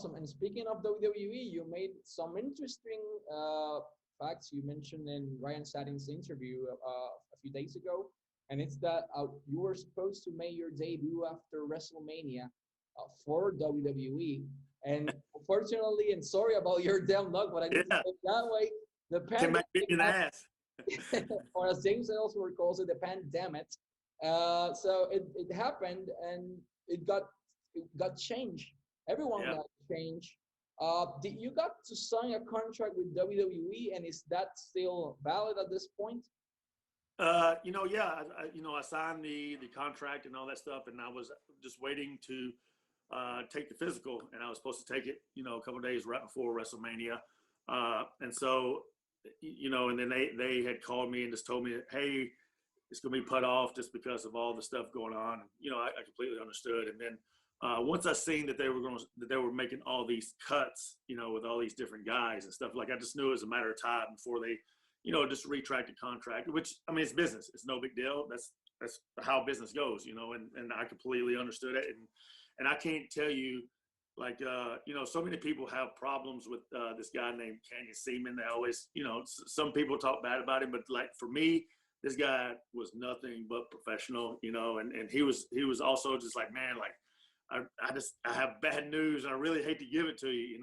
And speaking of WWE, you made some interesting facts you mentioned in Ryan Satin's interview a few days ago, and it's that you were supposed to make your debut after WrestleMania for WWE, and unfortunately, and sorry about your damn luck, but I need to say Yeah, it that way, the can make me pandemic, an ass. or as James elsewhere calls it, the pandemic. So it happened, and it got changed. Everyone Yeah. got changed. Did you got to sign a contract with WWE, and is that still valid at this point? Yeah, I signed the contract and all that stuff, and I was just waiting to take the physical, and I was supposed to take it, a couple of days right before WrestleMania, and so, and then they had called me and just told me, hey, it's going to be put off just because of all the stuff going on. I completely understood, and then once I seen that they were making all these cuts, with all these different guys and stuff, like I just knew it was a matter of time before they just retract the contract, which, I mean, it's business. It's no big deal. That's how business goes, and I completely understood it. And I can't tell you, like, so many people have problems with this guy named Canyon Seaman. They always, some people talk bad about him, but like for me, this guy was nothing but professional, and he was also just like, man, like, I have bad news and I really hate to give it to you,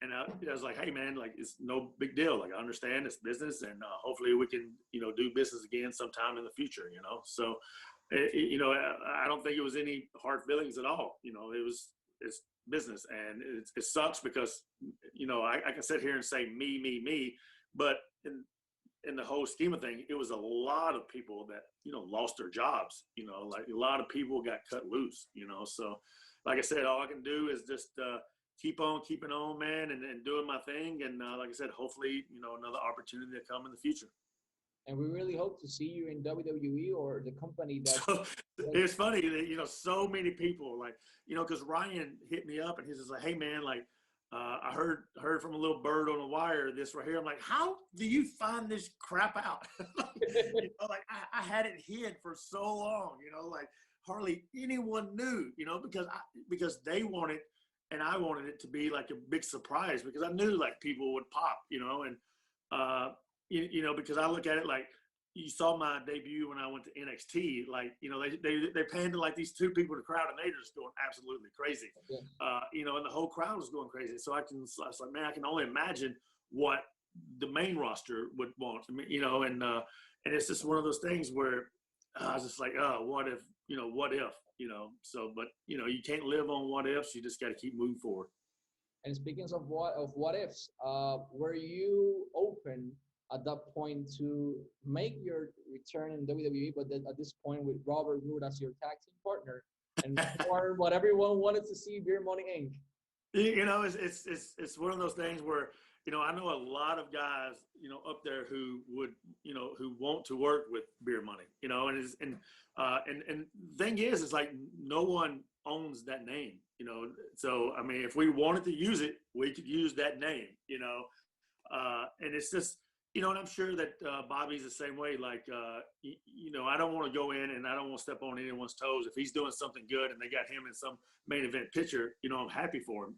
and I was like, hey, man, like, it's no big deal. Like, I understand it's business, and hopefully we can, do business again sometime in the future, So, I don't think it was any hard feelings at all. It's business, and it sucks because, I can sit here and say me, but in the whole scheme of things, it was a lot of people that, lost their jobs, like a lot of people got cut loose, So, like I said, all I can do is just, keep on keeping on, man, and doing my thing. And like I said, hopefully, another opportunity to come in the future. And we really hope to see you in WWE or the company that. So it's funny that, so many people like, because Ryan hit me up and he's just like, hey, man, like, I heard from a little bird on a wire, this right here. I'm like, how do you find this crap out? Like I had it hid for so long, like hardly anyone knew, because they wanted, and I wanted it to be like a big surprise because I knew like people would pop, and because I look at it like, you saw my debut when I went to NXT, like, they panned to like these two people in the crowd and they're just going absolutely crazy, and the whole crowd was going crazy. So I was like, man, I can only imagine what the main roster would want, and it's just one of those things where I was just like, oh, what if, so, but, you can't live on what ifs. You just got to keep moving forward. And speaking of what ifs, were you open at that point to make your return in WWE, but then at this point with Robert Roode as your tag team partner, and for what everyone wanted to see, Beer Money Inc. It's one of those things where, I know a lot of guys, up there who would, who want to work with Beer Money, and the thing is, it's like no one owns that name, So I mean, if we wanted to use it, we could use that name, and it's just. And I'm sure that Bobby's the same way. Like, I don't want to go in and I don't want to step on anyone's toes. If he's doing something good and they got him in some main event picture, I'm happy for him,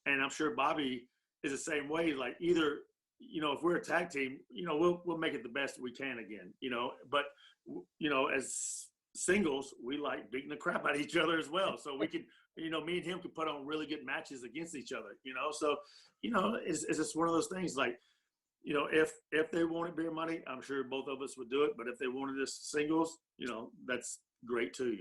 And I'm sure Bobby is the same way. Like, either, if we're a tag team, we'll make it the best we can again, But, as singles, we like beating the crap out of each other as well. So we could, me and him could put on really good matches against each other, So, it's just one of those things like, if they wanted Beer Money, I'm sure both of us would do it. But if they wanted us singles, that's great too,